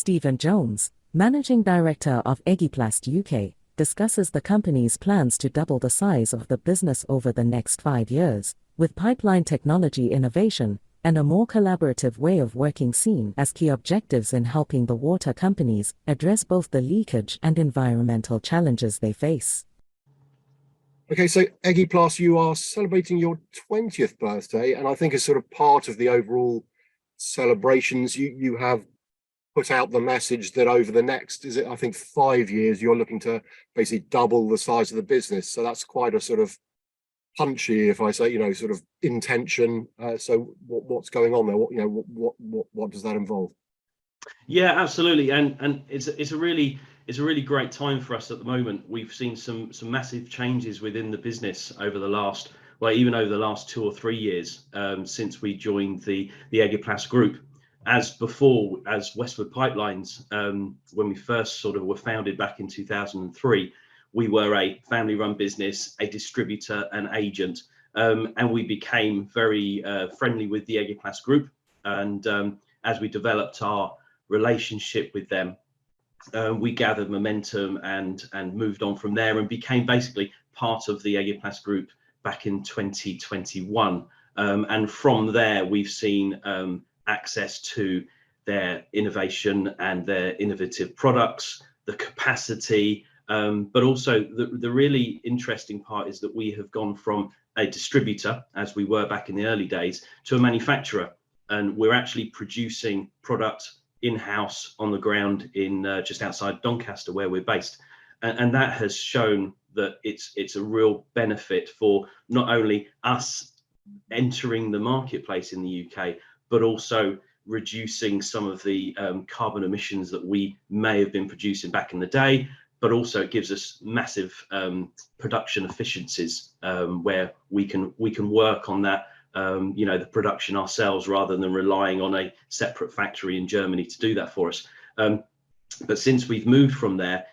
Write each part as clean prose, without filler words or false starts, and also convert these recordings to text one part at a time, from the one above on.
Stephen Jones, Managing Director of egeplast UK, discusses the company's plans to double the size of the business over the next 5 years, with pipeline technology innovation and a more collaborative way of working seen as key objectives in helping the water companies address both the leakage and environmental challenges they face. Okay, so egeplast, you are celebrating your 20th birthday, and I think as sort of part of the overall celebrations, you have put out the message that over the next, is it, I think 5 years, you're looking to basically double the size of the business. So that's quite a sort of punchy, if I say, sort of intention. So what's going on there? What does that involve? Yeah, absolutely, and it's a really great time for us at the moment. We've seen some massive changes within the business over the last, even over the last 2 or 3 years since we joined the egeplast group. As Westwood Pipelines, when we first sort of were founded back in 2003, we were a family-run business, a distributor, an agent, and we became very friendly with the egeplast group. And as we developed our relationship with them, we gathered momentum and moved on from there and became basically part of the egeplast group back in 2021. And from there, we've seen access to their innovation and their innovative products, the capacity, but also the really interesting part is that we have gone from a distributor, as we were back in the early days, to a manufacturer, and we're actually producing product in-house on the ground in just outside Doncaster, where we're based, and that has shown that it's a real benefit for not only us entering the marketplace in the UK, but also reducing some of the carbon emissions that we may have been producing back in the day, but also it gives us massive production efficiencies where we can work on that the production ourselves rather than relying on a separate factory in Germany to do that for us. But since we've moved from there,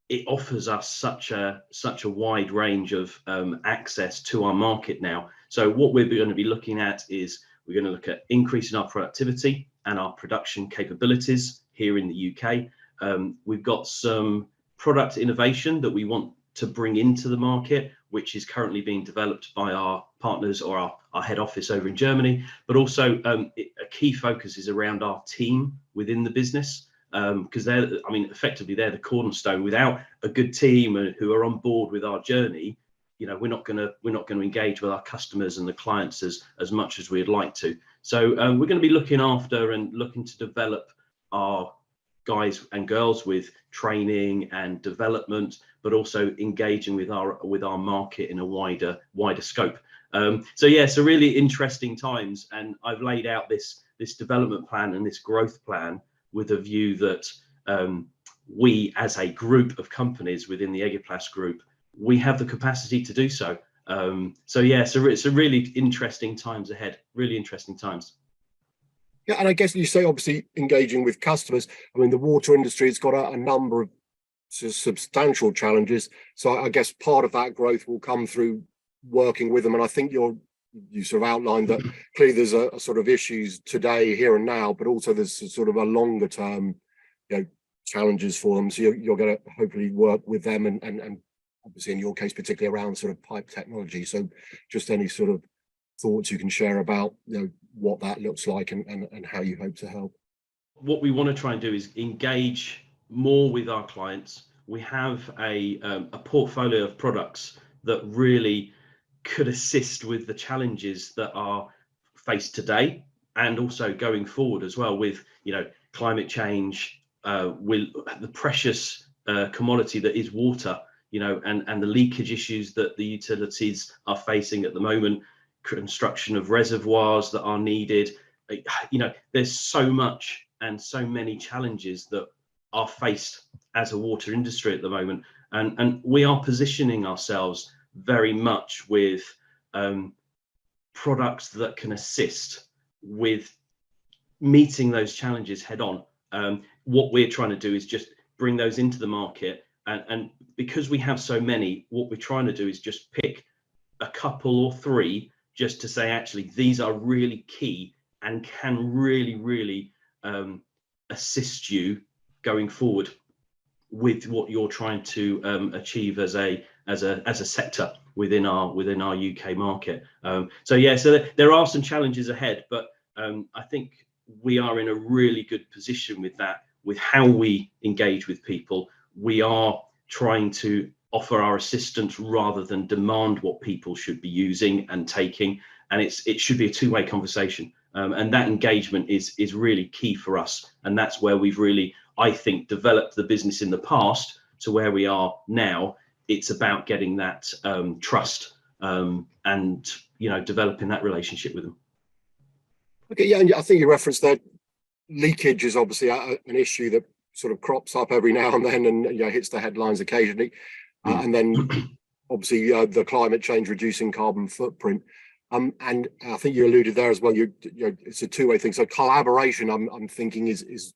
it offers us such a wide range of access to our market now. So what we're going to be looking at is we're going to look at increasing our productivity and our production capabilities here in the UK. We've got some product innovation that we want to bring into the market, which is currently being developed by our partners or our head office over in Germany. But also a key focus is around our team within the business, because effectively they're the cornerstone. Without a good team who are on board with our journey, we're not going to engage with our customers and the clients as much as we'd like to. So we're going to be looking after and looking to develop our guys and girls with training and development, but also engaging with our market in a wider scope. So really interesting times, and I've laid out this development plan and this growth plan with a view that we, as a group of companies within the egeplast group, we have the capacity to do so. So it's a really interesting times ahead. Really interesting times. Yeah, and I guess you say obviously engaging with customers. I mean, the water industry has got a number of substantial challenges. So I guess part of that growth will come through working with them. And I think you sort of outlined that clearly there's a sort of issues today, here and now, but also there's sort of a longer term, challenges for them. So you're going to hopefully work with them and obviously in your case, particularly around sort of pipe technology. So just any sort of thoughts you can share about what that looks like and how you hope to help. What we want to try and do is engage more with our clients. We have a portfolio of products that really could assist with the challenges that are faced today and also going forward as well, with climate change, with the precious commodity that is water, and the leakage issues that the utilities are facing at the moment, construction of reservoirs that are needed. There's so much and so many challenges that are faced as a water industry at the moment, and we are positioning ourselves very much with products that can assist with meeting those challenges head on. What we're trying to do is just bring those into the market, and because we have so many, what we're trying to do is just pick a couple or three just to say, actually, these are really key and can really assist you going forward with what you're trying to achieve as a sector within our UK market. So there are some challenges ahead, but I think we are in a really good position with that, with how we engage with people. We are trying to offer our assistance rather than demand what people should be using and taking, and it should be a two-way conversation, and that engagement is really key for us, and that's where we've really, I think, developed the business in the past to where we are now. It's about getting that trust and developing that relationship with them. Okay, yeah, and I think you referenced that leakage is obviously an issue that sort of crops up every now and then, and hits the headlines occasionally. And then obviously the climate change, reducing carbon footprint. And I think you alluded there as well. It's a two-way thing. So collaboration, I'm thinking, is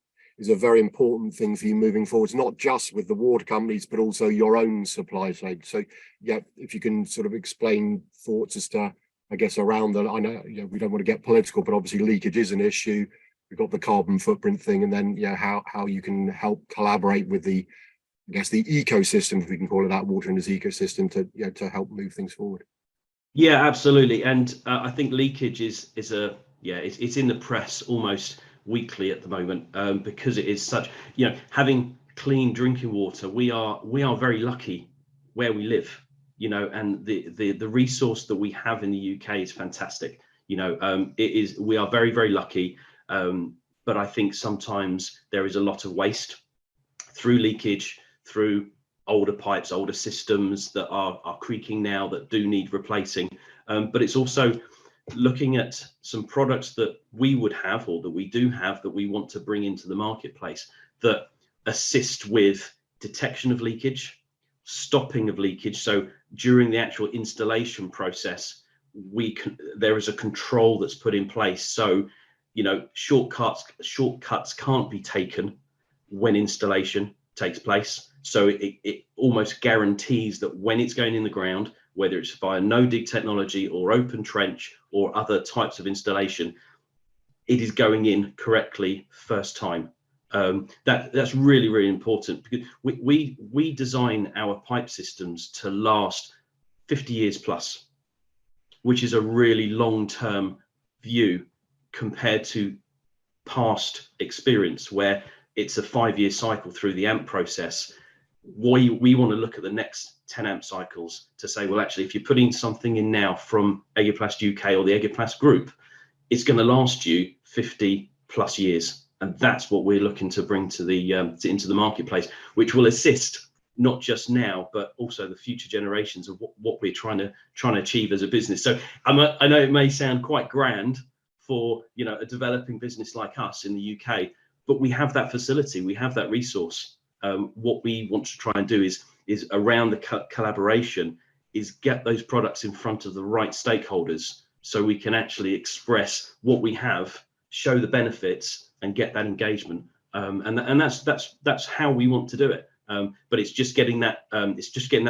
a very important thing for you moving forwards, not just with the water companies, but also your own supply chain. So yeah, if you can sort of explain thoughts as to, I guess, around that. I know we don't want to get political, but obviously leakage is an issue. We've got the carbon footprint thing, and then how you can help collaborate with the, I guess, the ecosystem, if we can call it that, water industry ecosystem, to help move things forward. Yeah, absolutely. And I think leakage is it's in the press almost weekly at the moment, because it is such, having clean drinking water. We are very lucky where we live, and the resource that we have in the UK is fantastic. We are very, very lucky. But I think sometimes there is a lot of waste through leakage, through older pipes, older systems that are creaking now, that do need replacing. But it's also looking at some products that we would have, or that we do have, that we want to bring into the marketplace, that assist with detection of leakage, stopping of leakage. So during the actual installation process, there is a control that's put in place. So shortcuts can't be taken when installation takes place. So it almost guarantees that when it's going in the ground, whether it's via no dig technology or open trench or other types of installation, it is going in correctly first time. That's really, really important, because we design our pipe systems to last 50 years plus, which is a really long-term view compared to past experience, where it's a 5-year cycle through the AMP process. We want to look at the next 10 AMP cycles to say, well, actually, if you're putting something in now from egeplast UK or the egeplast group, it's going to last you 50 plus years. And that's what we're looking to bring to the into the marketplace, which will assist not just now, but also the future generations of what we're trying to achieve as a business. So I know it may sound quite grand for a developing business like us in the UK, but we have that facility, we have that resource. What we want to try and do is around the collaboration, is get those products in front of the right stakeholders, so we can actually express what we have, show the benefits, and get that engagement. And that's how we want to do it. But it's just getting that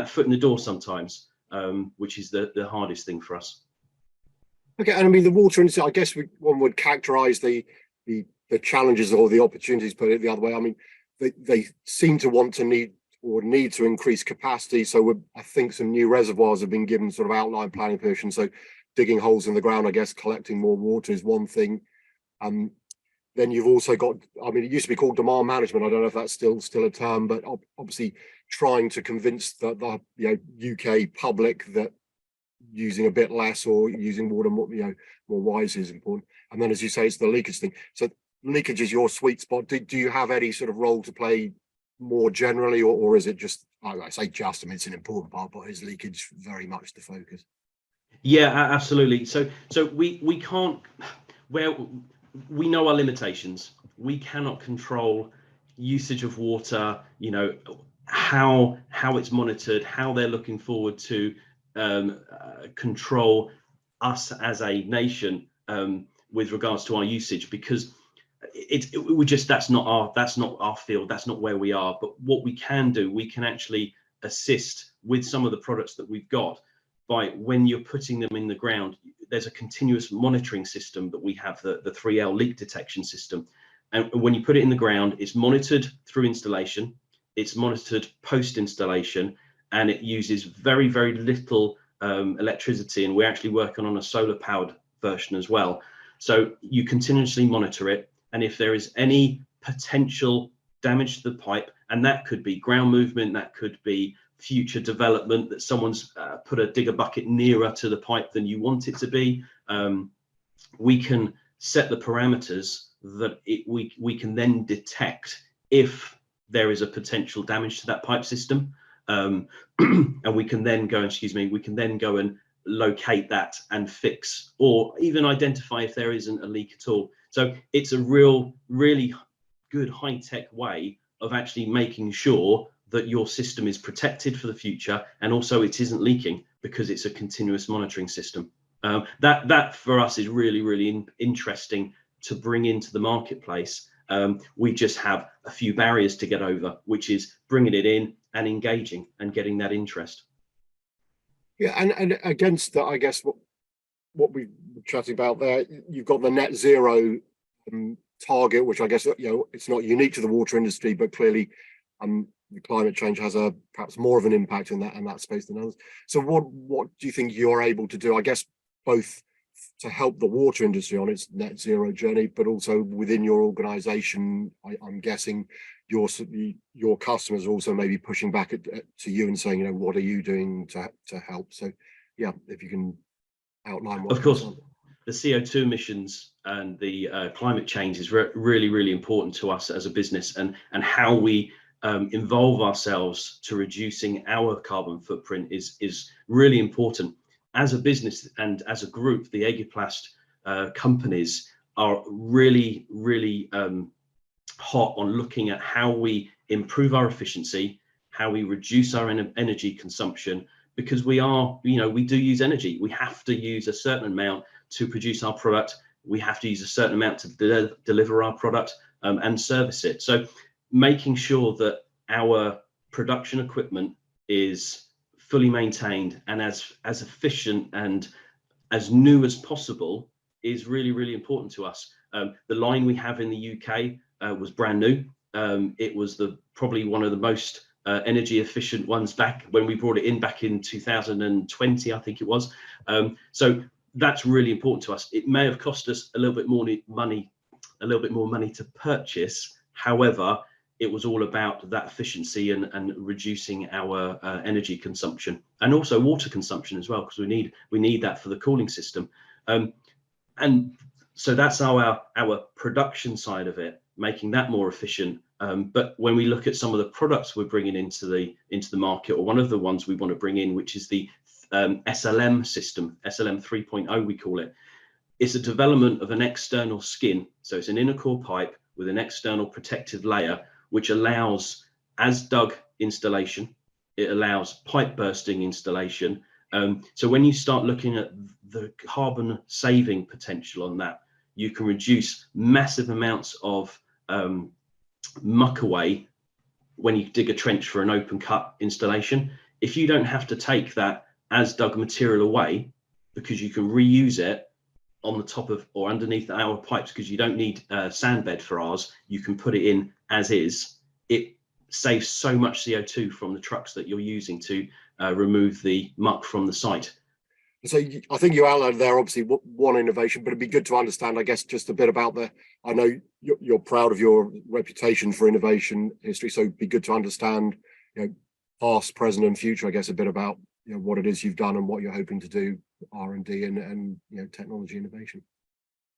foot in the door sometimes, which is the hardest thing for us. Okay, and I mean, the water industry, I guess one would characterize the challenges or the opportunities, put it the other way. I mean, they seem to want to need to increase capacity. So I think some new reservoirs have been given sort of outline planning permission. So digging holes in the ground, I guess, collecting more water is one thing. Then you've also got, I mean, it used to be called demand management. I don't know if that's still a term, but obviously trying to convince the UK public that using a bit less or using water more wisely is important. And then, as you say, it's the leakage thing. So leakage is your sweet spot. Do you have any sort of role to play more generally, or is it just, I say just, I mean, it's an important part, but is leakage very much the focus? Yeah, absolutely. So we can't, we know our limitations. We cannot control usage of water, how it's monitored, how they're looking forward to control us as a nation with regards to our usage, because that's not our field, that's not where we are. But what we can do, we can actually assist with some of the products that we've got, by when you're putting them in the ground, there's a continuous monitoring system that we have, the 3L leak detection system, And when you put it in the ground, it's monitored through installation, it's monitored post installation, and it uses very, very little electricity. And we're actually working on a solar powered version as well. So you continuously monitor it, and if there is any potential damage to the pipe, and that could be ground movement, that could be future development, that someone's put a digger bucket nearer to the pipe than you want it to be, we can set the parameters that we can then detect if there is a potential damage to that pipe system, and we can then go, we can then go and locate that and fix, or even identify if there isn't a leak at all. So it's a really good high-tech way of actually making sure that your system is protected for the future, and also it isn't leaking, because it's a continuous monitoring system. That for us is really interesting to bring into the marketplace. We just have a few barriers to get over, which is bringing it in and engaging and getting that interest. Yeah, and against that, I guess what we were chatting about there, you've got the net zero target, which I guess, you know, it's not unique to the water industry, but clearly the climate change has perhaps more of an impact in that space than others. So what do you think you're able to do, I guess, both to help the water industry on its net zero journey, but also within your organization? I'm guessing your customers are also maybe pushing back to you and saying, you know, what are you doing to help? So yeah, if you can outline what. Of course, the CO2 emissions and the climate change is really important to us as a business, and how we involve ourselves to reducing our carbon footprint is really important. As a business and as a group, the egeplast companies are really hot on looking at how we improve our efficiency, how we reduce our energy consumption, because we do use energy. We have to use a certain amount to produce our product. We have to use a certain amount to deliver our product and service it. So making sure that our production equipment is fully maintained and as efficient and as new as possible is really important to us. The line we have in the UK was brand new. It was probably one of the most energy efficient ones back when we brought it in back in 2020, I think it was. So that's really important to us. It may have cost us a little bit more money to purchase. However, it was all about that efficiency and reducing our energy consumption, and also water consumption as well, because we need that for the cooling system. And so that's our production side of it, making that more efficient. But when we look at some of the products we're bringing into the market, or one of the ones we want to bring in, which is the SLM system, SLM 3.0 we call it. It's a development of an external skin. So it's an inner core pipe with an external protective layer, which allows as dug installation. It allows pipe bursting installation. So when you start looking at the carbon saving potential on that, you can reduce massive amounts of muck away when you dig a trench for an open cut installation. If you don't have to take that as dug material away, because you can reuse it on the top of or underneath our pipes, because you don't need sand bed for ours, you can put it in as is. It saves so much CO2 from the trucks that you're using to remove the muck from the site. So I think you outlined there obviously one innovation, but it'd be good to understand, I guess, just a bit about I know you're proud of your reputation for innovation history, so it'd be good to understand, you know, past, present and future, I guess, a bit about, you know, what it is you've done and what you're hoping to do, R&D and you know, technology innovation.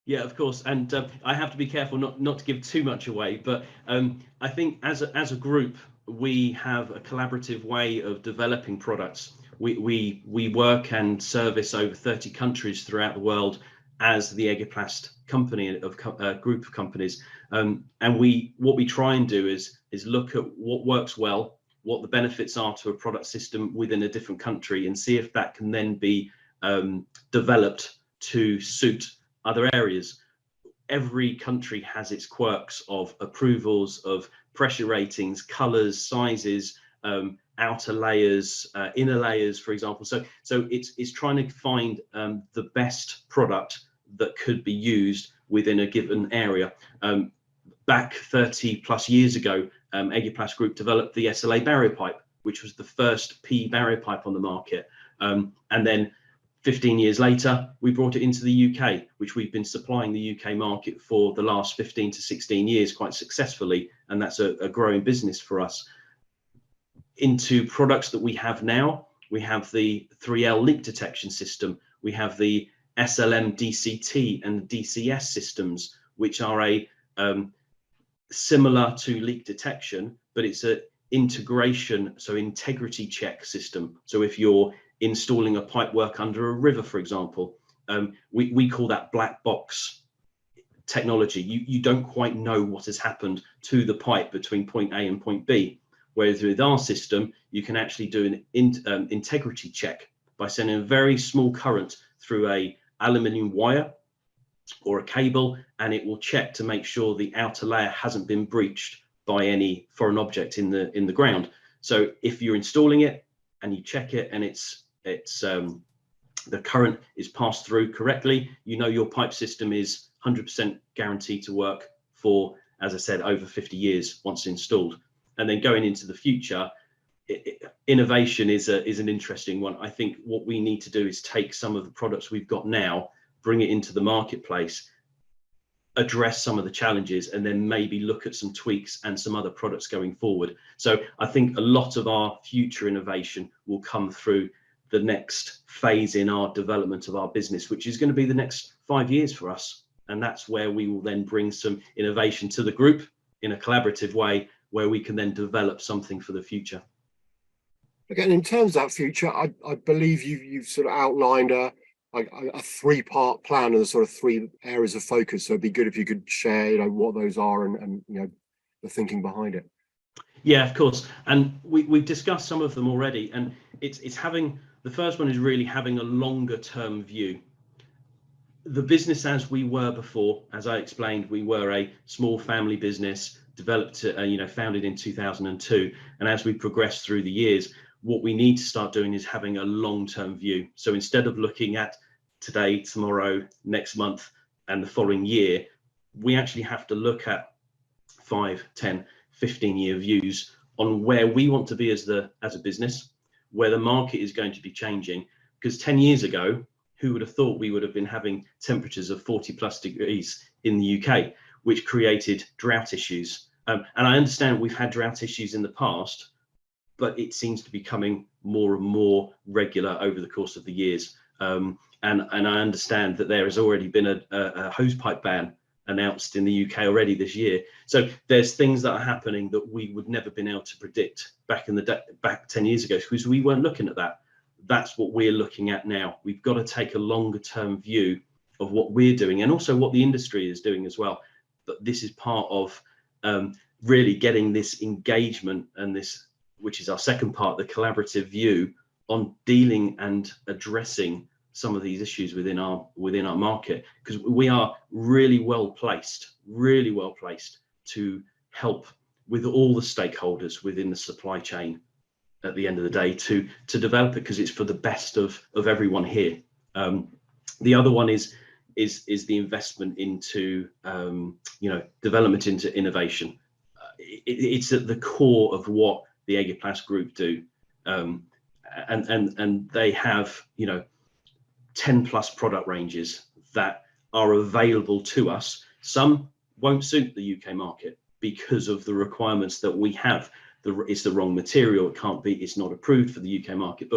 Yeah, of course, and I have to be careful not to give too much away, but I think as a group we have a collaborative way of developing products. We work and service over 30 countries throughout the world as the egeplast company of group of companies, and what we try and do is look at what works well, what the benefits are to a product system within a different country, and see if that can then be developed to suit other areas. Every country has its quirks of approvals, of pressure ratings, colors, sizes, outer layers, inner layers, for example. So it's trying to find the best product that could be used within a given area. back 30 plus years ago, Egeplast Group developed the SLA barrier pipe, which was the first PE barrier pipe on the market. And then 15 years later, we brought it into the UK, which we've been supplying the UK market for the last 15 to 16 years quite successfully. And that's a growing business for us. Into products that we have now, we have the 3L leak detection system. We have the SLM DCT and DCS systems, which are similar to leak detection, but it's an integration, so integrity check system. So if you're installing a pipework under a river, for example, we call that black box technology. You don't quite know what has happened to the pipe between point A and point B. Whereas with our system, you can actually do an integrity check by sending a very small current through a aluminium wire or a cable, and it will check to make sure the outer layer hasn't been breached by any foreign object in the ground. So if you're installing it and you check it and the current is passed through correctly, you know your pipe system is 100% guaranteed to work for, as I said, over 50 years once installed. And then going into the future, innovation is an interesting one. I think what we need to do is take some of the products we've got now, bring it into the marketplace, address some of the challenges, and then maybe look at some tweaks and some other products going forward. So I think a lot of our future innovation will come through the next phase in our development of our business, which is going to be the next 5 years for us. And that's where we will then bring some innovation to the group in a collaborative way, where we can then develop something for the future. Again, in terms of that future, I believe you've sort of outlined a 3-part plan and the sort of 3 areas of focus. So it'd be good if you could share, what those are and the thinking behind it. Yeah, of course. And we've discussed some of them already. And it's having, the first one is really having a longer term view. The business as we were before, as I explained, we were a small family business, developed, founded in 2002. And as we progressed through the years, what we need to start doing is having a long-term view. So instead of looking at today, tomorrow, next month, and the following year, we actually have to look at 5, 10, 15-year views on where we want to be as a business, where the market is going to be changing. Because 10 years ago, who would have thought we would have been having temperatures of 40+ degrees in the UK, which created drought issues. And I understand we've had drought issues in the past, but it seems to be becoming more and more regular over the course of the years. And I understand that there has already been a hosepipe ban announced in the UK already this year. So there's things that are happening that we would never been able to predict back 10 years ago, because we weren't looking at that. That's what we're looking at now. We've got to take a longer term view of what we're doing and also what the industry is doing as well. But this is part of really getting this engagement and this, which is our second part, the collaborative view on dealing and addressing some of these issues within our market, because we are really well placed to help with all the stakeholders within the supply chain at the end of the day to develop it, because it's for the best of everyone here. The other one is the investment into development into innovation. It's at the core of what the Egeplast Group do, and they have 10+ product ranges that are available to us. Some won't suit the UK market because of the requirements that we have. It's the wrong material. It's not approved for the UK market,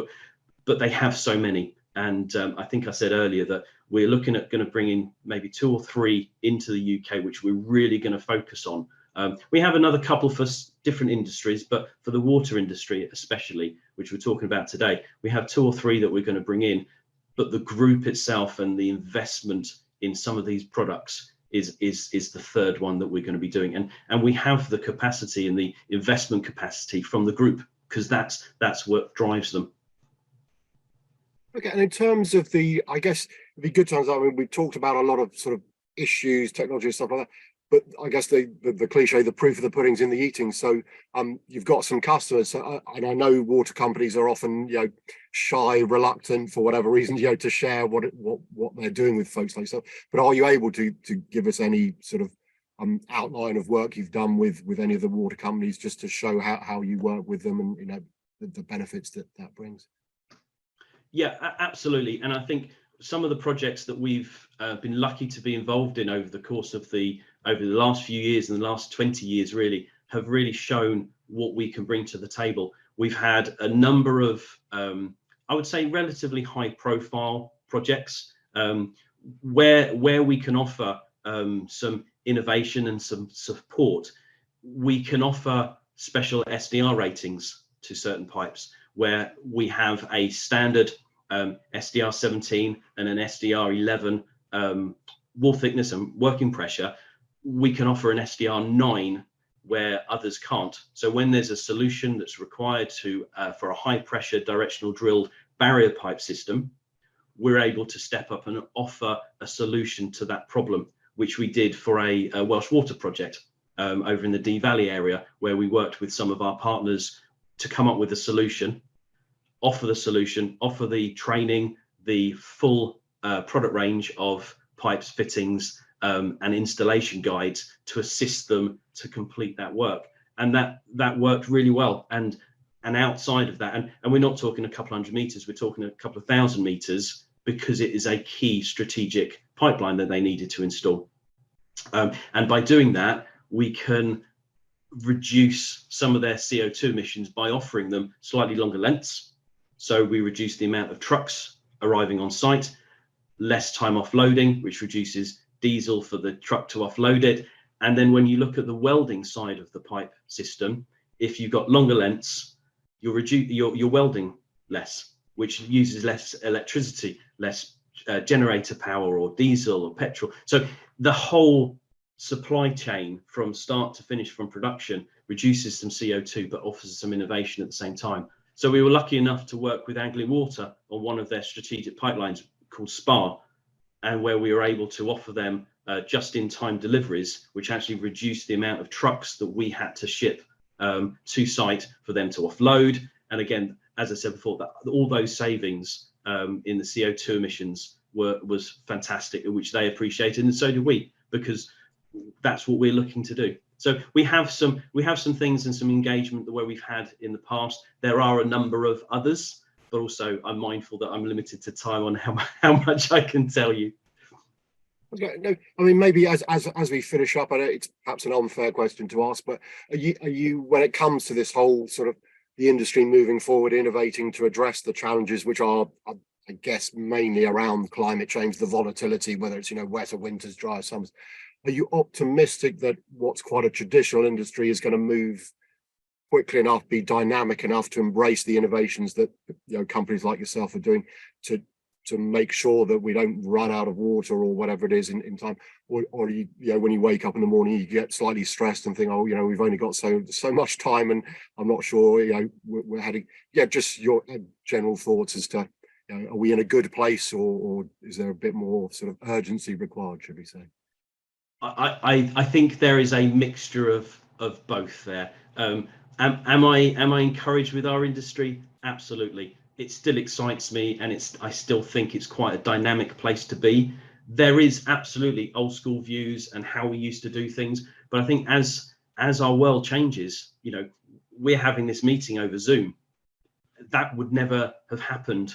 but they have so many. And I think I said earlier that we're looking at going to bring in maybe 2 or 3 into the UK, which we're really going to focus on. We have another couple for different industries, but for the water industry especially, which we're talking about today, we have 2 or 3 that we're going to bring in. But the group itself and the investment in some of these products is the third one that we're going to be doing. And we have the capacity and the investment capacity from the group, because that's what drives them. Okay, and in terms of I guess the good times, I mean, we've talked about a lot of sort of issues, technology and stuff like that, but I guess the cliche, the proof of the pudding's in the eating. So you've got some customers, and I know water companies are often shy, reluctant for whatever reason to share what they're doing with folks like yourself. But are you able to give us any sort of outline of work you've done with any of the water companies, just to show how you work with them and, you know, the benefits that brings? Yeah, absolutely. And I think some of the projects that we've been lucky to be involved in over the course of over the last few years and the last 20 years really have really shown what we can bring to the table. We've had a number of, I would say, relatively high profile projects where we can offer some innovation and some support. We can offer special SDR ratings to certain pipes where we have a standard SDR 17 and an SDR 11 wall thickness and working pressure. We can offer an SDR 9 where others can't. So when there's a solution that's required for a high pressure directional drilled barrier pipe system, we're able to step up and offer a solution to that problem, which we did for a Welsh water project over in the Dee Valley area, where we worked with some of our partners to come up with a solution, offer the training, the full product range of pipes, fittings, and installation guides to assist them to complete that work. And that worked really well. And outside of that, and we're not talking a couple hundred meters, we're talking a couple of thousand meters, because it is a key strategic pipeline that they needed to install. And by doing that, we can reduce some of their CO2 emissions by offering them slightly longer lengths. So we reduce the amount of trucks arriving on site, less time offloading, which reduces diesel for the truck to offload it. And then when you look at the welding side of the pipe system, if you've got longer lengths, you're welding less, which uses less electricity, less generator power or diesel or petrol. So the whole supply chain from start to finish, from production, reduces some CO2 but offers some innovation at the same time. So we were lucky enough to work with Anglian Water on one of their strategic pipelines called SPAR, and where we were able to offer them just-in-time deliveries, which actually reduced the amount of trucks that we had to ship to site for them to offload. And again, as I said before, that all those savings in the CO2 emissions was fantastic, which they appreciated, and so did we, because that's what we're looking to do. So we have some things and some engagement the way we've had in the past. There are a number of others, but also I'm mindful that I'm limited to time on how much I can tell you. Okay, no, I mean, maybe as we finish up, I know it's perhaps an unfair question to ask, but are you when it comes to this whole sort of the industry moving forward, innovating to address the challenges, which are, I guess, mainly around climate change, the volatility, whether it's, you know, wetter winters, drier summers, are you optimistic that what's quite a traditional industry is going to move quickly enough, be dynamic enough to embrace the innovations that, you know, companies like yourself are doing to make sure that we don't run out of water or whatever it is in time? Or you know, when you wake up in the morning, you get slightly stressed and think, oh, you know, we've only got so much time, and I'm not sure, you know, we're heading. Yeah, just your general thoughts as to, you know, are we in a good place, or is there a bit more sort of urgency required, should we say? I think there is a mixture of both there. Am I encouraged with our industry? Absolutely. It still excites me, and I still think it's quite a dynamic place to be. There is absolutely old school views and how we used to do things, but I think as our world changes, you know, we're having this meeting over Zoom. That would never have happened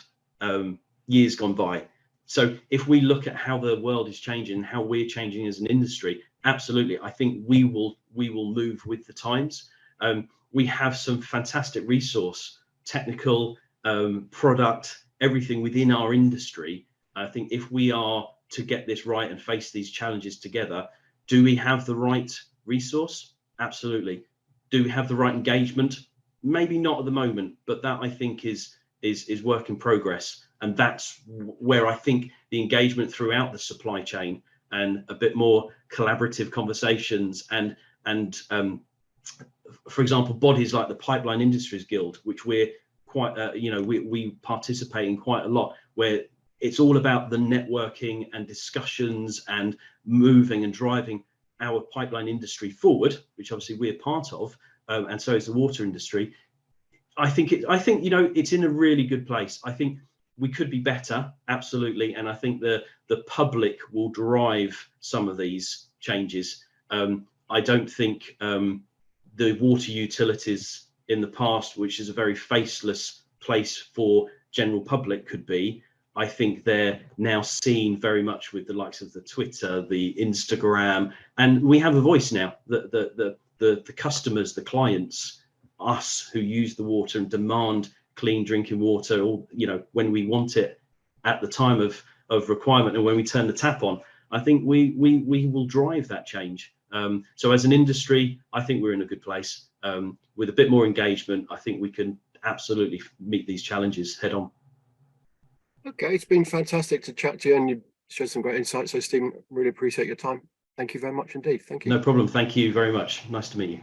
years gone by. So if we look at how the world is changing, how we're changing as an industry, absolutely, I think we will move with the times. We have some fantastic resource, technical, product, everything within our industry. I think if we are to get this right and face these challenges together, do we have the right resource? Absolutely. Do we have the right engagement? Maybe not at the moment, but that, I think, is work in progress. And that's where I think the engagement throughout the supply chain and a bit more collaborative conversations and for example, bodies like the Pipeline Industries Guild, which we're quite, you know, we participate in quite a lot, where it's all about the networking and discussions and moving and driving our pipeline industry forward, which obviously we're part of, and so is the water industry. I think you know, it's in a really good place. I think we could be better, absolutely, and I think the public will drive some of these changes. I don't think the water utilities in the past, which is a very faceless place for general public, could be. I think they're now seen very much with the likes of the Twitter, the Instagram, and we have a voice now. The customers, the clients, us who use the water and demand clean drinking water, or when we want it at the time of requirement and when we turn the tap on. I think we will drive that change. So as an industry, I think we're in a good place. With a bit more engagement, I think we can absolutely meet these challenges head on. Okay, it's been fantastic to chat to you, and you shared some great insights. So Stephen, really appreciate your time. Thank you very much indeed. Thank you. No problem. Thank you very much. Nice to meet you.